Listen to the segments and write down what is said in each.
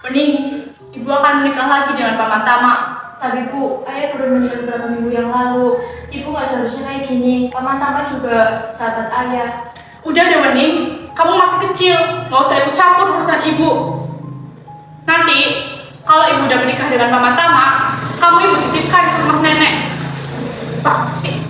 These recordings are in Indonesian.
Bening, ibu akan menikah lagi dengan Paman Tama. Tapi Bu, ayah baru meninggal beberapa minggu yang lalu. Ibu nggak seharusnya kayak gini. Paman Tama juga sahabat ayah. Udah deh Bening, kamu masih kecil, nggak usah ikut campur urusan ibu. Nanti, kalau ibu udah menikah dengan Paman Tama, kamu ibu titipkan ke rumah nenek. Pak, sih.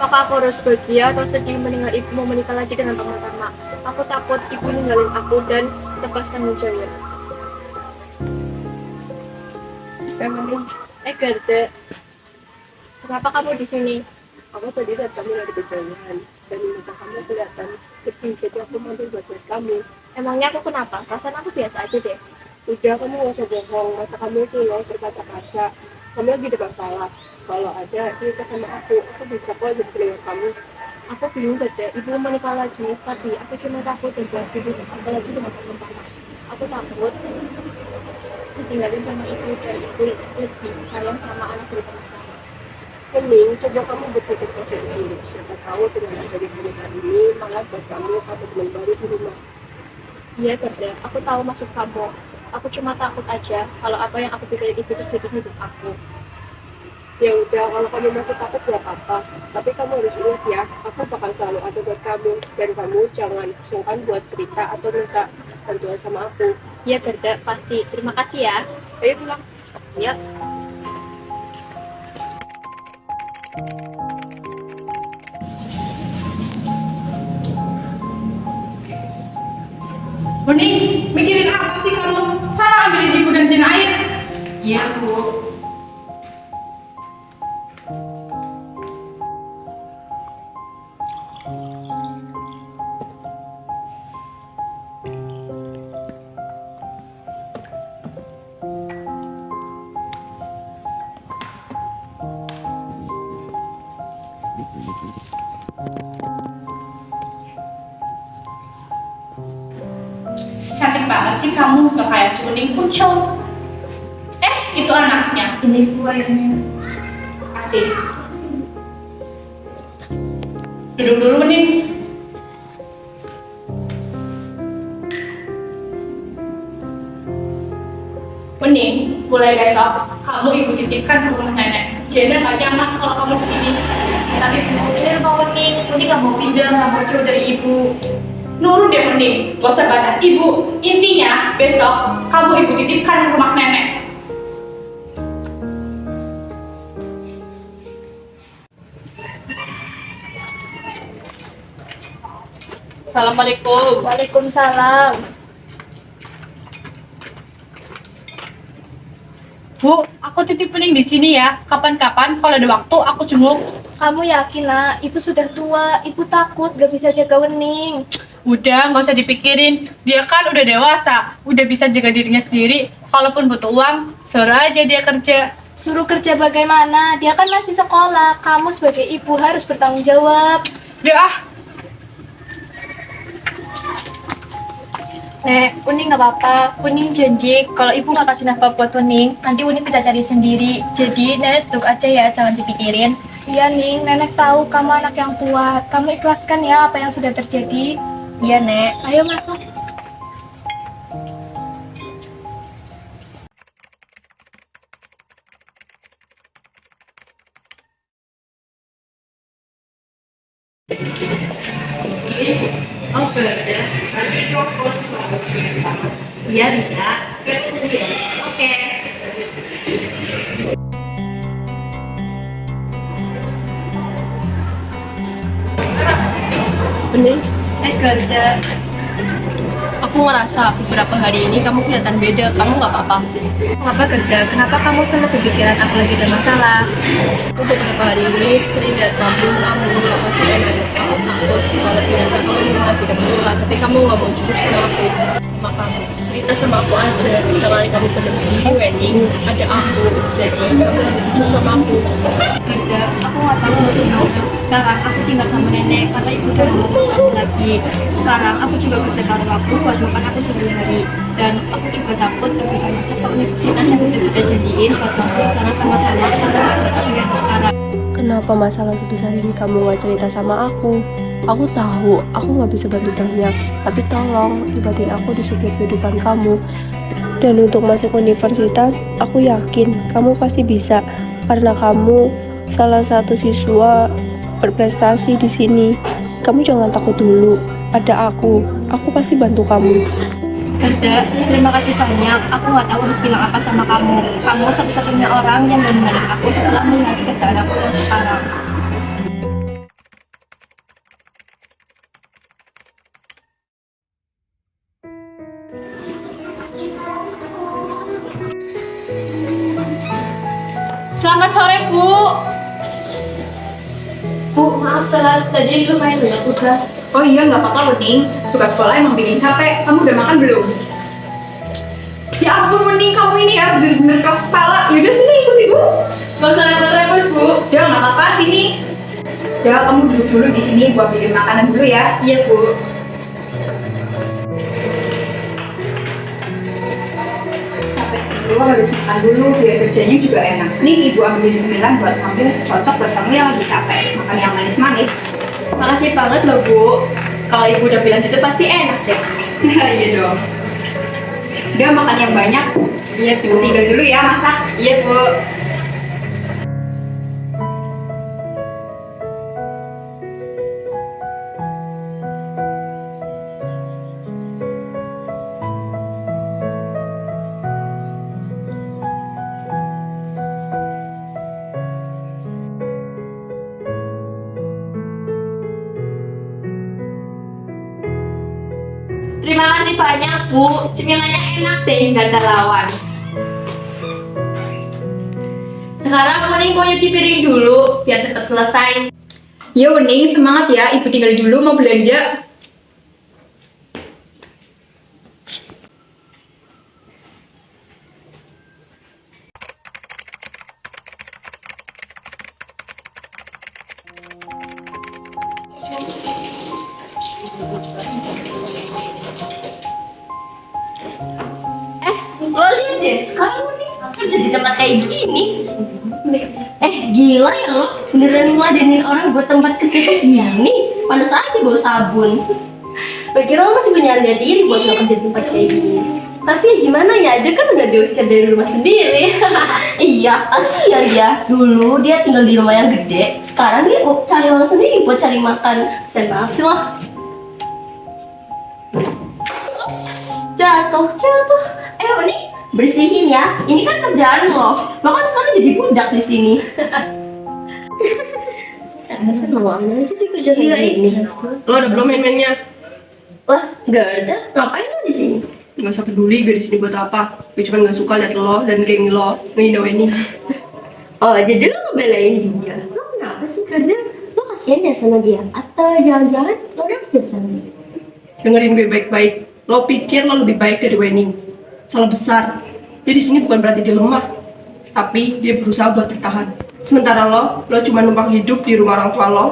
Apakah aku harus bahagia atau sedih mendengar ibu mau menikah lagi dengan Paman Tama? Aku takut ibu ninggalin aku dan lepas tanggung jawab. Gerda, kenapa kamu di sini? Aku tadi datang dari kejauhan dan mata kamu kelihatan sedih, jadi aku mampir buat kamu. Emangnya aku kenapa? Perasaan aku biasa aja deh. Udah, kamu gak usah bohong, mata kamu itu loh berkaca-kaca. Kamu lagi ada masalah. Kalau ada, cerita sama aku bisa kok jadi pendengar kamu. Aku bingung Gerda, ibu mau menikah lagi, tapi aku cuma takut dan jelas dulu, apalagi dengan Paman Tama. Aku takut ditinggalin sama ibu dan ibu lebih sayang sama anak dari Paman Tama. Mending coba kamu berpikir positif. Siapa tahu dengan adanya pernikahan ini malah buat kamu atau teman baru di rumah. Iya Gerda, aku tahu maksud kamu. Aku cuma takut aja kalau apa yang aku pikirin itu terjadi di hidup aku. Ya udah, kalau kamu masih takut gak apa-apa. Tapi kamu harus ingat ya, aku bakal selalu ada buat kamu. Dan kamu jangan sungkan buat cerita atau minta bantuan sama aku. Iya Gerda, pasti. Terima kasih ya. Ayo pulang. Ya. Bening, mikirin apa sih kamu? Sana ambilin ibu dan Jin air. Iya Bu. Cantik banget sih kamu, gak kayak si Bening kucel. Itu anaknya. Ini Bu airnya. Asik. Duduk dulu Bening. Bening, mulai besok kamu ibu titipkan ke rumah nenek. Jena gak nyaman kalau kamu di sini. Tapi Bu, ini rumah Wening. Wening gak mau pindah, gak mau jauh dari ibu. Nurut deh Bening, gak usah bantah ibu. Intinya besok kamu ibu titipkan ke rumah nenek. Assalamualaikum. Waalaikumsalam. Bu, aku titip Bening di sini ya. Kapan-kapan kalau ada waktu aku jenguk. Kamu yakin nak? Ibu sudah tua, ibu takut gak bisa jaga Wening. Udah, nggak usah dipikirin. Dia kan udah dewasa, udah bisa jaga dirinya sendiri. Kalaupun butuh uang, suruh aja dia kerja. Suruh kerja bagaimana? Dia kan masih sekolah. Kamu sebagai ibu harus bertanggung jawab. Udah ah, Nek, Wening gak apa-apa. Wening janji kalau ibu gak kasih nafkah buat Wening, nanti Wening bisa cari sendiri. Jadi nenek duduk aja ya, jangan dipikirin. Iya Ning, nenek tahu kamu anak yang kuat. Kamu ikhlaskan ya apa yang sudah terjadi. Iya Nek. Ayo masuk. oke. Iya bisa. Oke. Bening, Gerda. Aku aku ngerasa beberapa hari ini kamu kelihatan beda. Kamu nggak apa-apa? Apa kerja? Kenapa kamu selalu kepikiran aku lagi ada masalah? Aku beberapa hari ini sering lihat kamu masih ada aku takut kalau ternyata kamu lagi ada masalah. Tapi kamu nggak mau jujur sama aku. Sama kamu cerita sama aku aja. Jangan kamu pendam sendiri, wedding. Ada aku, jadi kamu jujur sama aku. Kerja, aku nggak tahu harus gimana. Sekarang aku tinggal sama nenek karena ibu udah mau ngurus aku lagi. Sekarang aku juga kerja paruh waktu buat makan aku sehari-hari. Dan aku juga takut gak bisa masuk ke universitas yang udah kita janjiin buat masuk sana sama-sama karena kita lihat sekarang. Kenapa masalah sebesar ini kamu gak cerita sama aku? Aku tahu aku gak bisa bantu banyak, tapi tolong libatin aku di setiap kehidupan kamu. Dan untuk masuk universitas, aku yakin kamu pasti bisa karena kamu salah satu siswa berprestasi di sini. Kamu jangan takut dulu, ada aku pasti bantu kamu. Kerja, terima kasih banyak. Aku nggak tahu harus bilang apa sama kamu. Kamu satu-satunya orang yang benar-benar aku setelah melihat keadaan aku yang sekarang. Selamat sore, Bu. Bu, maaf telat. Tadi lumayan banyak tugas. Oh iya, nggak apa-apa loh, Ning. Tugas sekolah emang bikin capek. Kamu udah makan belum? Ya ampun, Mending kamu ini ya bener-bener keras kepala. Yaudah sini ikut ibu. Gak usah repot-repot, Bu. Ya nggak apa-apa, sini. Ya kamu duduk dulu di sini, gua ambilin makanan dulu ya. Iya, Bu. Lu harus makan dulu biar kerjanya juga enak. Nih ibu ambilin cemilan buat kamu, cocok buat kamu yang lagi capek. Makan yang manis-manis. Makasih banget loh, Bu. Kalau Ibu udah bilang gitu pasti enak sih. Iya dong. Udah makan yang banyak. Iya, Bu. Tinggal dulu ya masak. Iya, Bu. Terima kasih banyak, Bu. Cemilannya enak deh, nggak ada lawan. Sekarang mending mau nyuci piring dulu, biar cepat selesai. Ya Wening, semangat ya. Ibu tinggal dulu mau belanja. Lo lihat deh, sekarang nih kerja di tempat kayak gini. Gila ya lo, beneran ngeladenin orang buat tempat kerja kayak gini. Pada saat bawa sabun. Lo kira lo masih punya harga diri buat nggak kerja di tempat kayak gini. Tapi ya gimana ya, dia kan udah diusir dari rumah sendiri. Iya, kasihan dia. Dulu dia tinggal di rumah yang gede, sekarang dia mau cari uang sendiri buat cari makan. Kasihan banget sih lo. Jatuh. Ini bersihin ya. Ini kan kerjaan lo. Lo kan sekarang jadi budak di sini. Saya mau aja sih kerja kayak gini. Lo udah belum main-mainnya? Wah, gak ada. Ngapain lo di sini? Gak usah peduli gue di sini buat apa. Gue cuma gak suka liat lo dan geng lo ngehina Weni. Oh, jadi lo ngebelain dia. Lo kenapa sih kerja? Lo kasihan ya sama dia? Atau jangan-jangan lo naksir sama dia? Dengerin gue baik-baik. Lo pikir lo lebih baik dari Weni? Salah besar. Dia di sini bukan berarti dia lemah, tapi dia berusaha buat bertahan. Sementara lo cuma numpang hidup di rumah orang tua lo,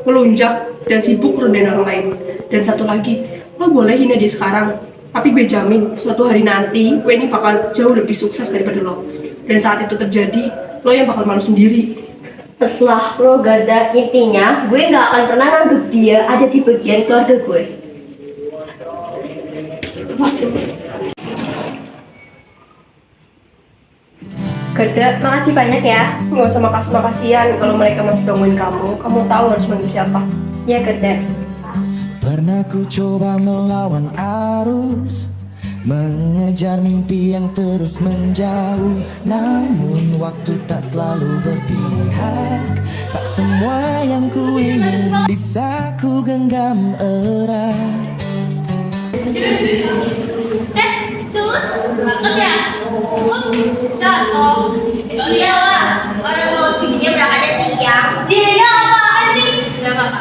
melunjak dan sibuk rendahin orang lain. Dan satu lagi, lo boleh hina dia sekarang, tapi gue jamin suatu hari nanti Weni bakal jauh lebih sukses daripada lo. Dan saat itu terjadi, lo yang bakal malu sendiri. Terserah lo, Garda. Intinya gue gak akan pernah nganggep dia ada di bagian keluarga gue. Garda, makasih banyak ya. Nggak usah makasih-makasian kalau mereka masih gangguin kamu. Kamu tahu harus manggil siapa. Ya, Garda. Pernah ku coba melawan arus, mengejar mimpi yang terus menjauh. Namun waktu tak selalu berpihak. Tak semua yang ku ingin bisa ku genggam erat. Sus, berangkat ya? Jatuh. Iyalah, orang mau bikinnya berangkatnya siang. Dia apaan sih? Gak apa-apa.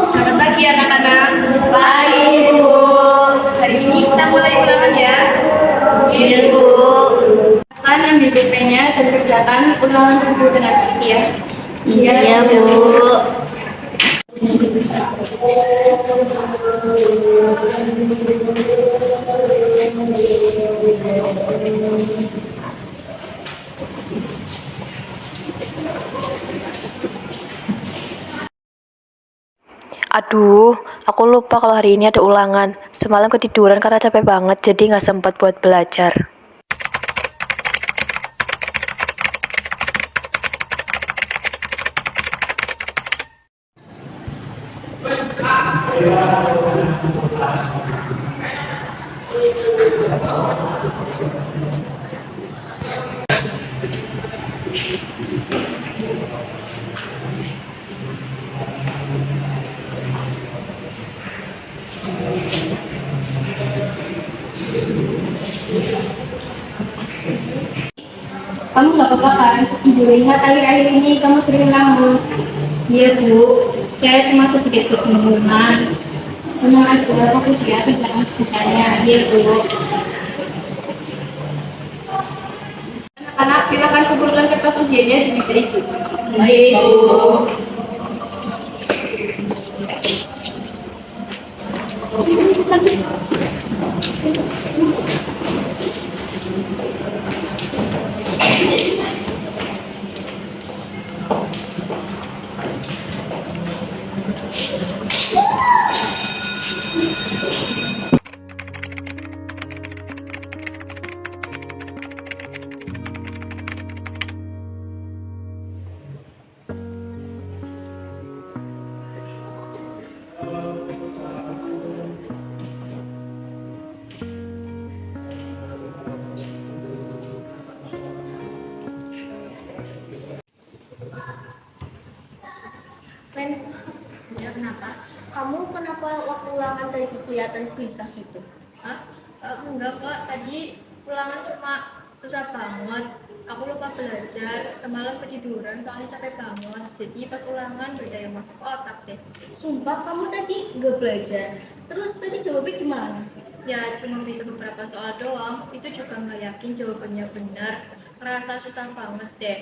Selamat pagi anak-anak. Baik, Bu. Hari ini kita mulai ulangan ya. Iya, Bu. Kalian ambil pulpennya dan kerjakan ulangan tersebut dengan teliti ya. Iya, Bu. Aduh, aku lupa kalau hari ini ada ulangan. Semalam ketiduran karena capek banget, jadi nggak sempat buat belajar. Kamu nggak apa-apa kan? Ibu lihat akhir-akhir ini kamu sering ngelamun. Iya Bu, saya cuma sedikit kebingungan. Tenang aja, fokus ya, kerjakan sebisanya. Iya Bu. Anak-anak silakan kumpulkan kertas ujiannya di meja ibu. Baik Bu. Men, ya kenapa? Kamu kenapa waktu ulangan tadi kelihatan gelisah gitu? Hah? Enggak Pak, tadi ulangan cuma susah banget. Aku lupa belajar, semalam ketiduran soalnya capek banget. Jadi pas ulangan beda yang masuk otak deh. Sumpah kamu tadi nggak belajar. Terus tadi jawabnya gimana? Ya cuma bisa beberapa soal doang, itu juga nggak yakin jawabannya benar. Ngerasa susah banget deh.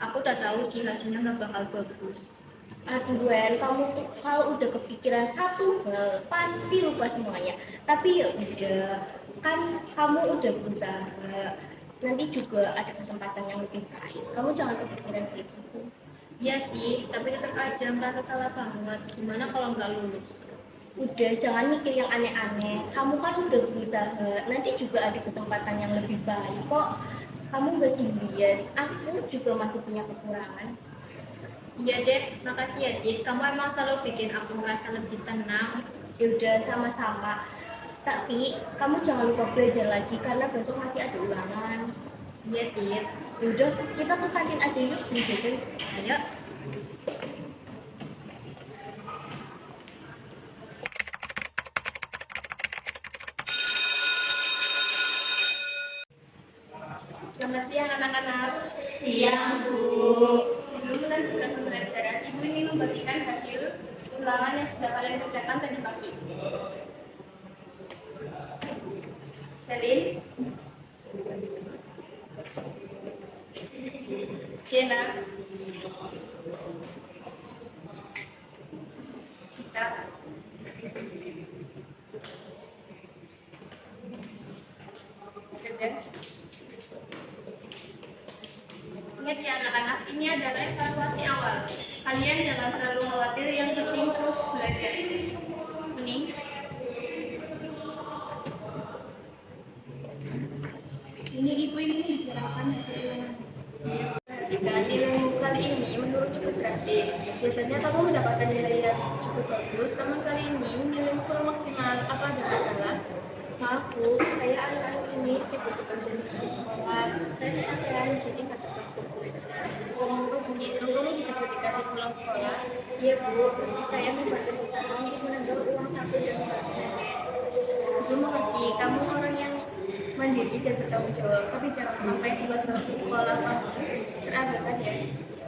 Aku udah tahu sih hasilnya nggak bakal bagus. Aduh Wen, kamu tuh kalau udah kepikiran satu hal pasti lupa semuanya. Tapi ya udah, kan kamu udah berusaha. Nanti juga ada kesempatan yang lebih baik. Kamu jangan kepikiran kayak gitu. Iya sih, tapi tetap aja merasa salah banget. Gimana kalau nggak lulus? Udah, jangan mikir yang aneh-aneh. Kamu kan udah berusaha. Nanti juga ada kesempatan yang lebih baik kok. Kamu gak sendirian. Aku juga masih punya kekurangan. Iya deh, makasih ya Dit. Kamu emang selalu bikin aku merasa lebih tenang. Yaudah, sama-sama. Tapi kamu jangan lupa belajar lagi karena besok masih ada ulangan. Iya Dit. Yaudah, kita ke kantin aja yuk, beli jajan. Ayo. Selamat siang anak-anak. Siang, Bu. Sebelum melanjutkan pembelajaran, Ibu ingin membagikan hasil ulangan yang sudah kalian kerjakan tadi pagi. Selin, Jena, Kita, Gede. Ingat ya anak-anak, ini adalah evaluasi awal. Kalian jangan terlalu khawatir, yang penting terus belajar. Ini. Ini ibu ingin membicarakan hasil ulangan. Perhatikan nilaimu kali ini menurun cukup drastis. Biasanya kamu mendapatkan nilai yang cukup bagus, namun kali ini nilaimu kurang maksimal. Apa ada masalah? Maaf Bu, saya akhir-akhir ini sibuk bekerja di sekolah. Saya kecapean, jadi nggak sempat buat belajar. Oh begitu, kamu bekerja di kantin pulang sekolah? Iya Bu, saya membantu di sana untuk menambah uang saku dan membantu nenek. Ibu mengerti, kamu orang yang mandiri dan bertanggung jawab, tapi jangan sampai tugas sekolah kamu terabaikan ya.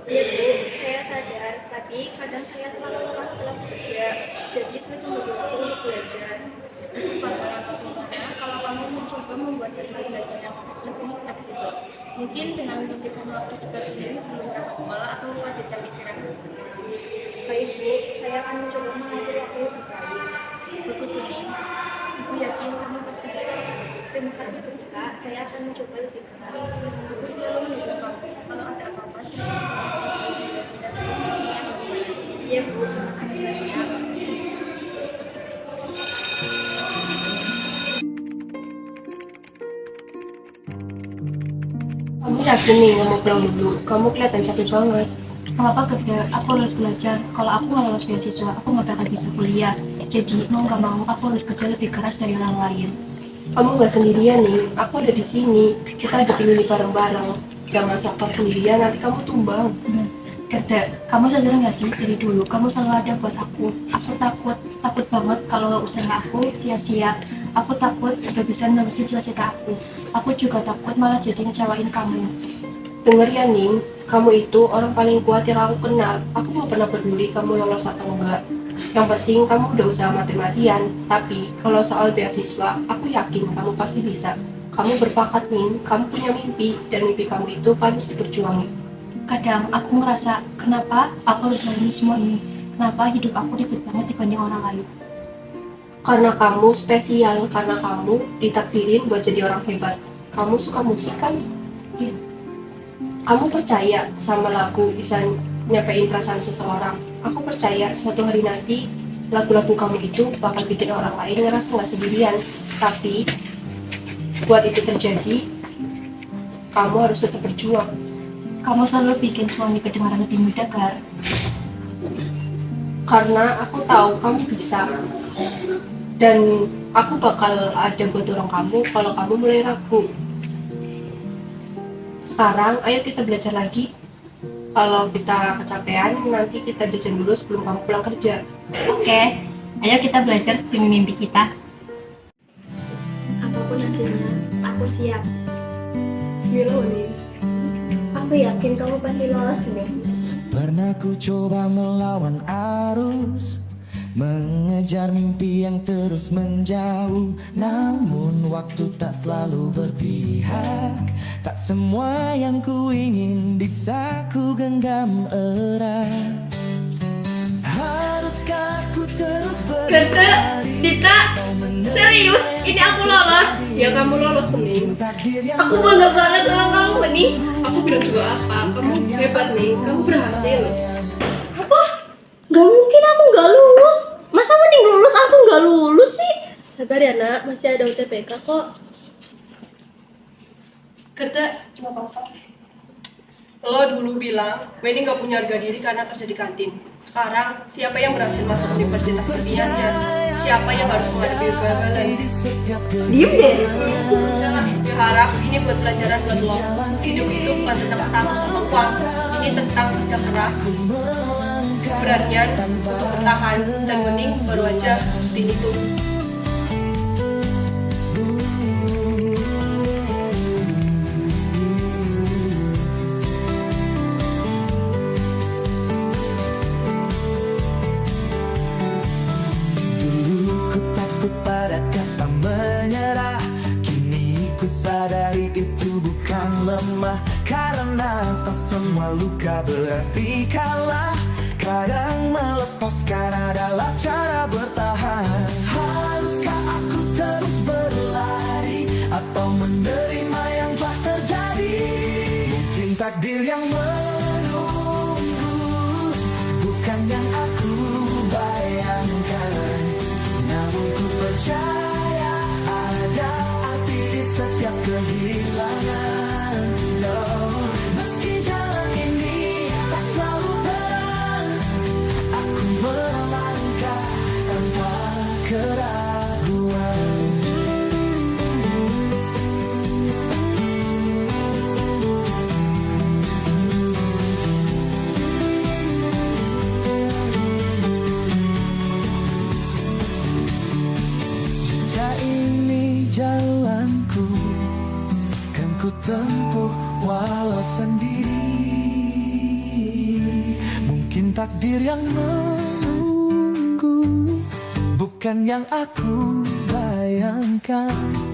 Iya Bu, saya sadar, tapi kadang saya terlalu lelah setelah bekerja, jadi sulit membagi waktu untuk belajar. Itu bagaimana kalau kamu mencoba membuat jadwal belajar yang lebih fleksibel? Mungkin dengan menyisihkan waktu tertentu sebelum berangkat sekolah atau pada jam istirahat. Baik Bu, saya akan mencoba mengatur waktu lebih baik. Bagus ini. Ibu yakin kamu pasti bisa. Terima kasih Bu Tika, saya akan mencoba lebih keras. Aku selalu mendukung kamu. Kalau ada apa-apa, saya pasti dan saya solusinya bagaimana. Iya Bu, terima kasih banyak. Kamu yakin nih nggak mau pulang dulu? Kamu kelihatan capek banget. Apa kerja? Aku harus belajar. Kalau aku nggak lolos beasiswa, aku nggak bakal bisa kuliah. Jadi mau nggak mau, aku harus kerja lebih keras dari orang lain. Kamu nggak sendirian nih, aku ada di sini. Kita ada ini bareng-bareng. Jangan sokot sendirian, nanti kamu tumbang. Kerja, kamu sadar nggak sih dari dulu kamu selalu ada buat aku. Aku takut banget kalau usaha aku sia-sia. Aku takut gak bisa menerusin cita-cita aku. Aku juga takut malah jadi ngecewain kamu. Dengar ya Ning, kamu itu orang paling kuat yang aku kenal. Aku nggak pernah peduli kamu lolos atau enggak. Yang penting kamu udah usaha mati-matian. Tapi kalau soal beasiswa, aku yakin kamu pasti bisa. Kamu berbakat Ning, kamu punya mimpi, dan mimpi kamu itu paling diperjuangin. Kadang aku ngerasa, kenapa aku harus ngalamin semua ini? Kenapa hidup aku ribet banget dibanding orang lain? Karena kamu spesial, karena kamu ditakdirin buat jadi orang hebat. Kamu suka musik kan? Iya. Kamu percaya sama lagu bisa nyampein perasaan seseorang? Aku percaya suatu hari nanti lagu-lagu kamu itu bakal bikin orang lain ngerasa nggak sendirian. Tapi buat itu terjadi, kamu harus tetap berjuang. Kamu selalu bikin suami kedengaran lebih muda, Gar. Karena aku tahu kamu bisa. Dan aku bakal ada buat orang kamu kalau kamu mulai ragu. Sekarang ayo kita belajar lagi. Kalau kita kecapean, nanti kita jajan dulu sebelum kamu pulang kerja. Oke, ayo kita belajar demi mimpi kita. Apapun hasilnya, aku siap. Bismillah nih. Aku yakin kamu pasti lolos nih. Pernah ku coba melawan arus, mengejar mimpi yang terus menjauh. Namun waktu tak selalu berpihak. Tak semua yang ku ingin bisa ku genggam erat. Haruskah ku terus berlari? Dita, serius? Ini aku lolos? Ya kamu lolos nih. Aku bangga banget sama kamu nih. Aku bilang juga apa? Kamu hebat nih. Kamu berhasil. Apa? Gak mungkin aku gak lulus. Masa mending lulus aku gak lulus sih? Sabar ya nak, masih ada UTBK kok. Kerja, Lo dulu bilang, Weni gak punya harga diri karena kerja di kantin. Sekarang, siapa yang berhasil masuk universitas pilihannya? Siapa yang harus menghadapi kegagalan? Diem deh. Harap ini buat pelajaran buat lo. Hidup itu bukan tentang status atau uang. Ini tentang kerja keras, keberanian untuk bertahan, dan Weni baru aja buktiin itu. Pada kata menyerah, kini ku sadari itu bukan lemah. Karena tak semua luka berarti kalah. Kadang melepaskan adalah cara bertahan. Haruskah aku terus berlari atau menerima yang telah terjadi? Mungkin takdir yang menunggu bukan yang aku bayangkan. Namun ku percaya ada arti di setiap kehilangan. No. Meski jalan ini tak selalu terang, aku melangkah tanpa keraguan. tempuh walau sendiri. Mungkin takdir yang menunggu bukan yang aku bayangkan.